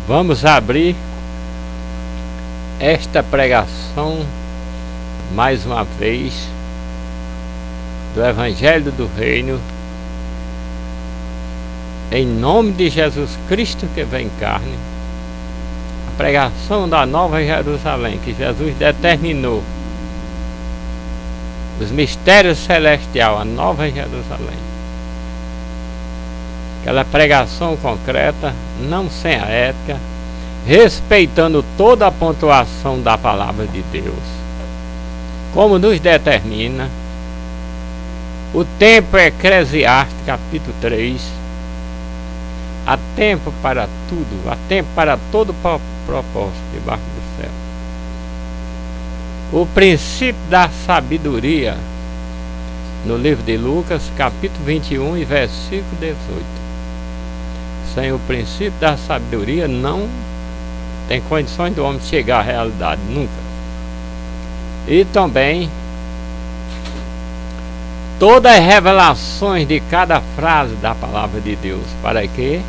Vamos abrir esta pregação mais uma vez do Evangelho do Reino, em nome de Jesus Cristo que vem em carne, a pregação da Nova Jerusalém que Jesus determinou, os mistérios celestiais, a Nova Jerusalém, aquela pregação concreta, não sem a ética, respeitando toda a pontuação da palavra de Deus, como nos determina o tempo Eclesiastes, capítulo 3. Há tempo para tudo, há tempo para todo propósito debaixo do céu. O princípio da sabedoria, no livro de Lucas, capítulo 21 e versículo 18. Sem o princípio da sabedoria não tem condições do homem chegar à realidade, nunca. E também todas as revelações de cada frase da palavra de Deus, para que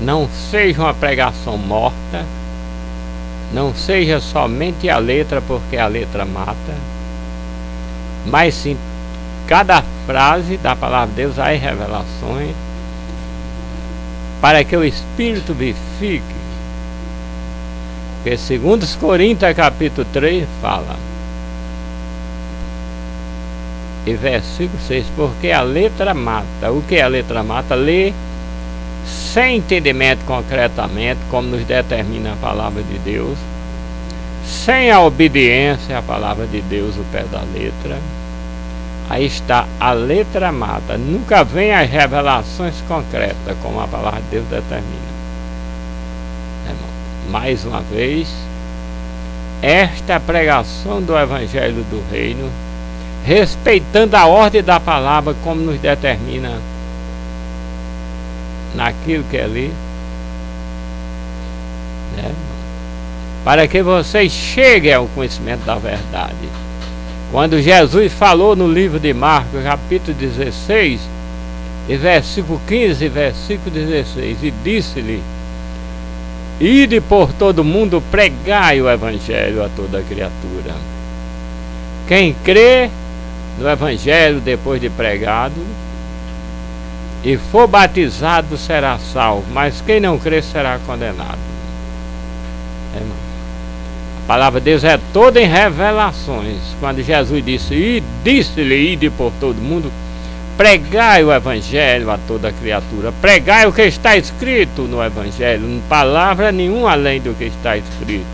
não seja uma pregação morta, não seja somente a letra, porque a letra mata, mas sim cada frase da palavra de Deus há revelações, para que o Espírito vivifique. Porque segundo os Coríntios capítulo 3 fala, e versículo 6, porque a letra mata. O que a letra mata? Lê sem entendimento concretamente, como nos determina a palavra de Deus, sem a obediência à palavra de Deus, o pé da letra. Aí está, a letra mata. Nunca vem as revelações concretas, como a palavra de Deus determina. Mais uma vez, esta é a pregação do Evangelho do Reino, respeitando a ordem da palavra, como nos determina naquilo que é ali, né? Para que vocês cheguem ao conhecimento da verdade. Quando Jesus falou no livro de Marcos, capítulo 16, e versículo 15 e versículo 16, e disse-lhe: ide por todo mundo, pregai o Evangelho a toda criatura. Quem crê no Evangelho depois de pregado e for batizado será salvo, mas quem não crê será condenado. A palavra de Deus é toda em revelações. Quando Jesus disse-lhe, ide por todo mundo, pregai o Evangelho a toda criatura, pregai o que está escrito no Evangelho, palavra nenhuma além do que está escrito,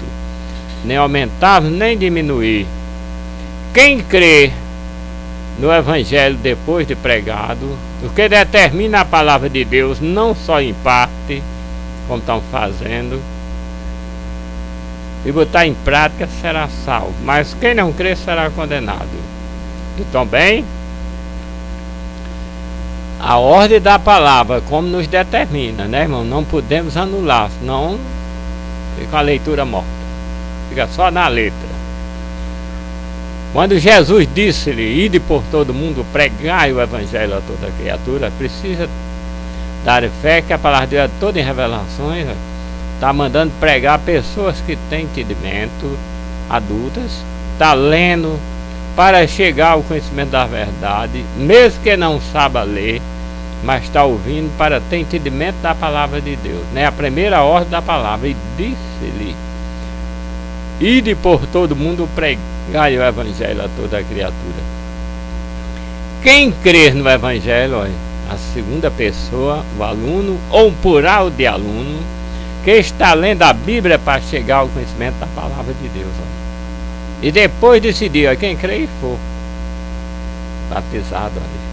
nem aumentar nem diminuir. Quem crê no Evangelho depois de pregado, o que determina a palavra de Deus, não só em parte, como estão fazendo, e botar em prática, será salvo, mas quem não crê será condenado. E também a ordem da palavra, como nos determina, né, irmão? Não podemos anular, senão fica a leitura morta, fica só na letra. Quando Jesus disse-lhe, ide por todo mundo, pregai o Evangelho a toda criatura, precisa dar fé que a palavra de Deus é toda em revelações, está mandando pregar pessoas que têm entendimento, adultas, está lendo para chegar ao conhecimento da verdade, mesmo que não saiba ler, mas está ouvindo para ter entendimento da palavra de Deus, né? A primeira ordem da palavra, e disse-lhe, ide por todo mundo, pregai o Evangelho a toda criatura. Quem crer no Evangelho, olha, a segunda pessoa, o aluno, ou um plural de aluno, que está lendo a Bíblia para chegar ao conhecimento da palavra de Deus, olha. E depois decidir, olha, quem crê e for batizado, olha.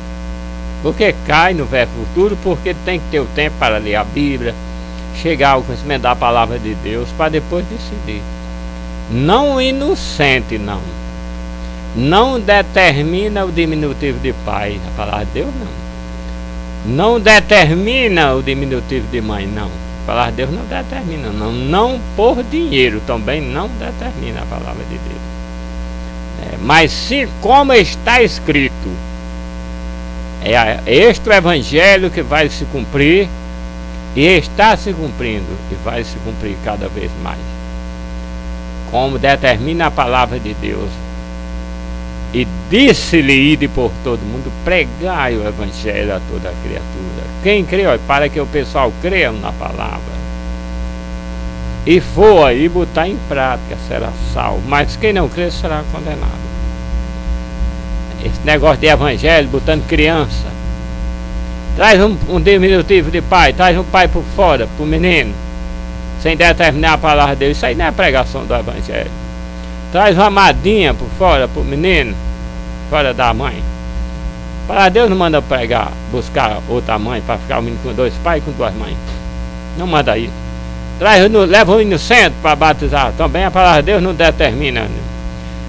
Porque cai no verbo futuro, porque tem que ter o tempo para ler a Bíblia, chegar ao conhecimento da palavra de Deus, para depois decidir. Não inocente, não. Não determina o diminutivo de pai, a palavra de Deus não. Não determina o diminutivo de mãe, não. A palavra de Deus não determina, não. Não por dinheiro também não determina a palavra de Deus. Mas sim como está escrito. É este o Evangelho que vai se cumprir E está se cumprindo e vai se cumprir cada vez mais, como determina a palavra de Deus. E disse-lhe: ide por todo mundo, pregai o evangelho a toda a criatura. Quem crê, olha, para que o pessoal creia na palavra e for aí botar em prática, será salvo. Mas quem não crê será condenado. Esse negócio de evangelho, botando criança, traz um diminutivo de pai, traz um pai por fora, pro menino, sem determinar a palavra de Deus. Isso aí não é pregação do evangelho. Traz uma madinha por fora, pro menino, fora da mãe. A palavra de Deus não manda pregar, buscar outra mãe para ficar o menino com dois pais e com duas mães. Não manda isso. Leva o inocente para batizar. Também a palavra de Deus não determina.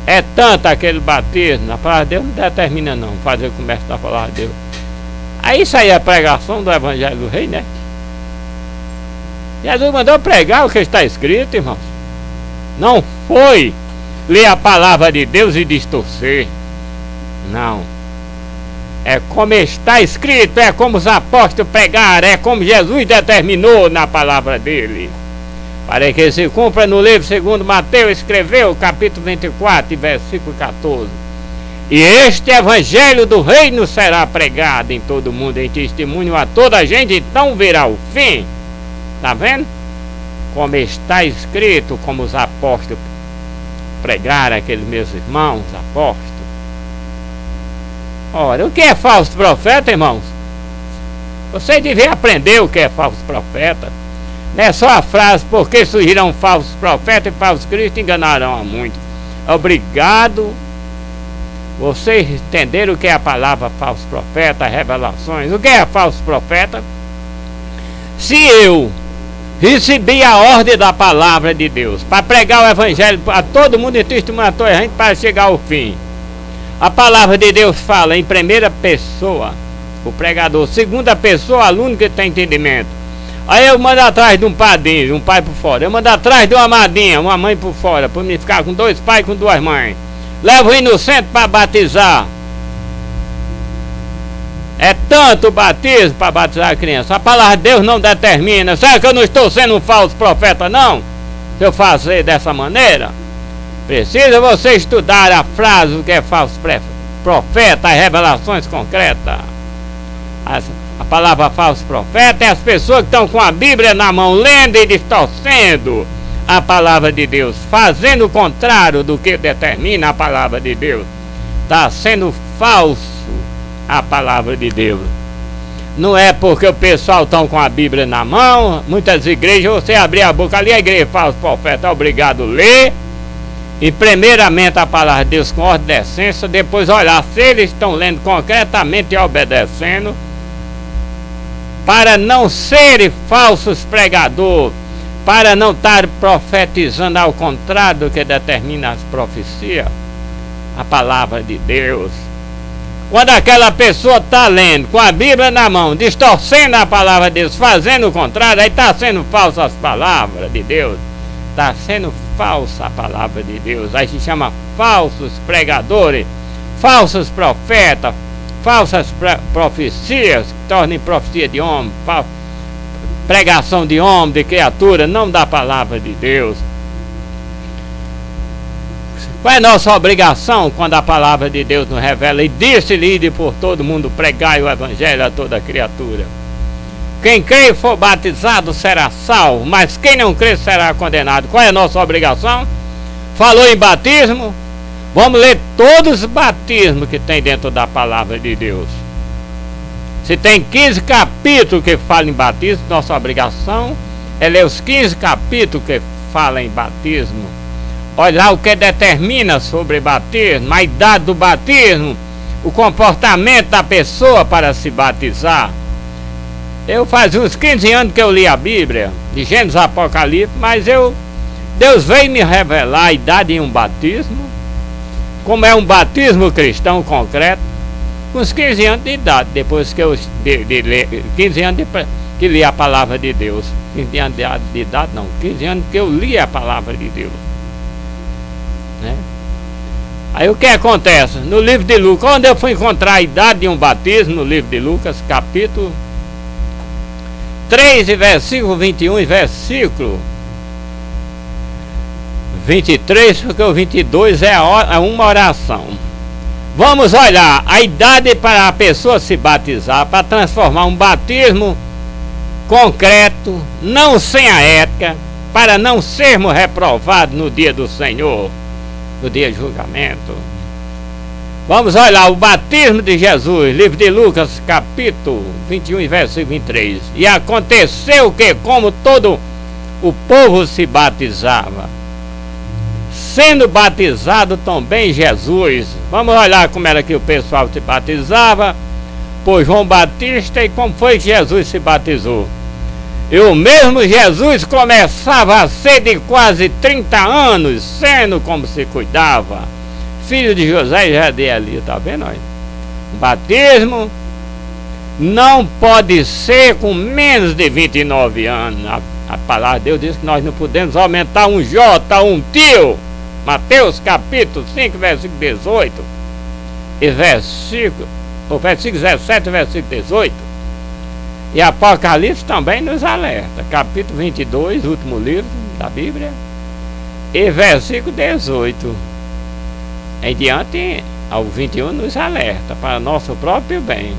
É tanto aquele batismo, a palavra de Deus não determina não, fazer o comércio da palavra de Deus. Aí isso aí é a pregação do evangelho do rei, né? Jesus mandou pregar o que está escrito, irmãos. Não foi ler a palavra de Deus e distorcer. Não. É como está escrito, é como os apóstolos pregaram, é como Jesus determinou na palavra dele. Para que se cumpra no livro segundo Mateus, escreveu, capítulo 24, versículo 14. E este evangelho do reino será pregado em todo o mundo, em testemunho a toda a gente, então virá o fim. Está vendo? Como está escrito, como os apóstolos pregaram, aqueles meus irmãos apóstolos. Ora, o que é falso profeta, irmãos? Você devia aprender o que é falso profeta. Não é só a frase, porque surgirão falsos profetas e falsos cristos, enganarão a muitos. Obrigado. Vocês entenderam o que é a palavra falso profeta, revelações. O que é falso profeta? Se eu recebi a ordem da palavra de Deus para pregar o evangelho a todo mundo e testemunhar a toda a gente para chegar ao fim, a palavra de Deus fala em primeira pessoa, o pregador, segunda pessoa, o aluno que tem entendimento. Aí eu mando atrás de um padrinho, um pai por fora. Eu mando atrás de uma madrinha, uma mãe por fora, para me ficar com dois pais e com duas mães. Levo o inocente para batizar. É tanto o batismo para batizar a criança. A palavra de Deus não determina. Será que eu não estou sendo um falso profeta, não? Se eu fazer dessa maneira? Precisa você estudar a frase do que é falso profeta, as revelações concretas. A palavra falso profeta é as pessoas que estão com a Bíblia na mão, lendo e distorcendo a palavra de Deus, fazendo o contrário do que determina a palavra de Deus. Está sendo falso a palavra de Deus. Não é porque o pessoal está com a Bíblia na mão. Muitas igrejas, você abrir a boca ali, a igreja falso profeta é obrigado a ler. E primeiramente a palavra de Deus com ordem de decência, depois olhar se eles estão lendo concretamente e obedecendo, para não serem falsos pregadores, para não estar profetizando ao contrário do que determina as profecias, a palavra de Deus. Quando aquela pessoa está lendo com a Bíblia na mão, distorcendo a palavra de Deus, fazendo o contrário, aí está sendo falsa as palavras de Deus. Está sendo falsa a palavra de Deus. Aí se chama falsos pregadores, falsos profetas, falsas profecias, que tornem profecia de homem, pregação de homem, de criatura, não da palavra de Deus. Qual é a nossa obrigação quando a palavra de Deus nos revela? E disse-lhe: ide por todo mundo, pregai o evangelho a toda criatura. Quem crê e for batizado será salvo, mas quem não crê será condenado. Qual é a nossa obrigação? Falou em batismo? Vamos ler todos os batismos que tem dentro da palavra de Deus. Se tem 15 capítulos que falam em batismo, nossa obrigação é ler os 15 capítulos que falam em batismo. Olha lá o que determina sobre batismo, a idade do batismo, o comportamento da pessoa para se batizar. Eu fazia uns 15 anos que eu li a Bíblia, de Gênesis a Apocalipse, mas Deus veio me revelar a idade em um batismo, como é um batismo cristão concreto, com uns 15 anos de idade, depois que eu 15 anos que li a palavra de Deus. 15 anos de idade não, 15 anos que eu li a palavra de Deus, né? Aí o que acontece? No livro de Lucas, onde eu fui encontrar a idade de um batismo, no livro de Lucas, capítulo 3 e versículo 21 e versículo 23, porque o 22 é uma oração. Vamos olhar a idade para a pessoa se batizar, para transformar um batismo concreto, não sem a ética, para não sermos reprovados no dia do Senhor, no dia de julgamento. Vamos olhar o batismo de Jesus, livro de Lucas, capítulo 21 e versículo 23. E aconteceu que, como todo o povo se batizava, sendo batizado também Jesus. Vamos olhar como era que o pessoal se batizava por João Batista e como foi que Jesus se batizou. E o mesmo Jesus começava a ser de quase 30 anos, sendo como se cuidava, filho de José e Jade ali, tá vendo aí? O batismo não pode ser com menos de 29 anos. A palavra de Deus diz que nós não podemos aumentar um J, um tio. Mateus capítulo 5, versículo 18 e versículo 17 e versículo 18. E Apocalipse também nos alerta, capítulo 22, último livro da Bíblia, e versículo 18 em diante ao 21 nos alerta para nosso próprio bem.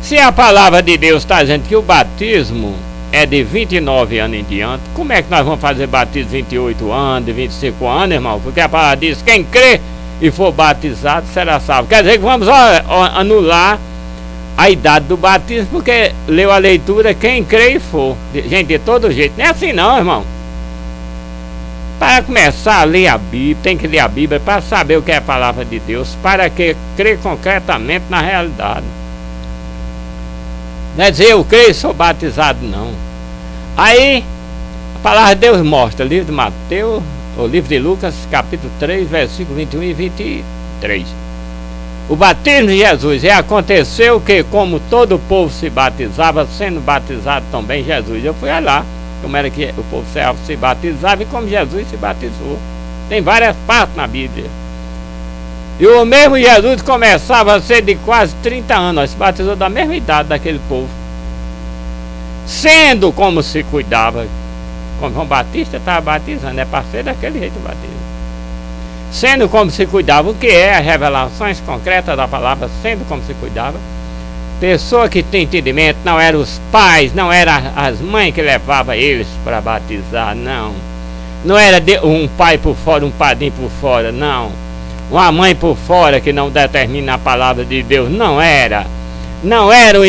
Se a palavra de Deus está dizendo que o batismo é de 29 anos em diante, como é que nós vamos fazer batismo de 28 anos, de 25 anos, irmão? Porque a palavra diz, quem crê e for batizado será salvo. Quer dizer que vamos anular a idade do batismo, porque leu a leitura, quem crê e for. Gente, de todo jeito, não é assim não, irmão. Para começar a ler a Bíblia, tem que ler a Bíblia para saber o que é a palavra de Deus, para que crer concretamente na realidade. Não é dizer eu creio e sou batizado, não. Aí a palavra de Deus mostra, livro de Mateus, o livro de Lucas, capítulo 3, versículo 21 e 23. O batismo de Jesus. E aconteceu que, como todo o povo se batizava, sendo batizado também Jesus. Eu fui lá, como era que o povo se batizava e como Jesus se batizou. Tem várias partes na Bíblia. E o mesmo Jesus começava a ser de quase 30 anos, se batizou da mesma idade daquele povo. Sendo como se cuidava, como João Batista estava batizando, é para ser daquele jeito o batismo. Sendo como se cuidava, o que é as revelações concretas da palavra, sendo como se cuidava. Pessoa que tem entendimento, não eram os pais, não eram as mães que levavam eles para batizar, não. Não era um pai por fora, um padrinho por fora, não. Uma mãe por fora que não determina a palavra de Deus, não era. Não era o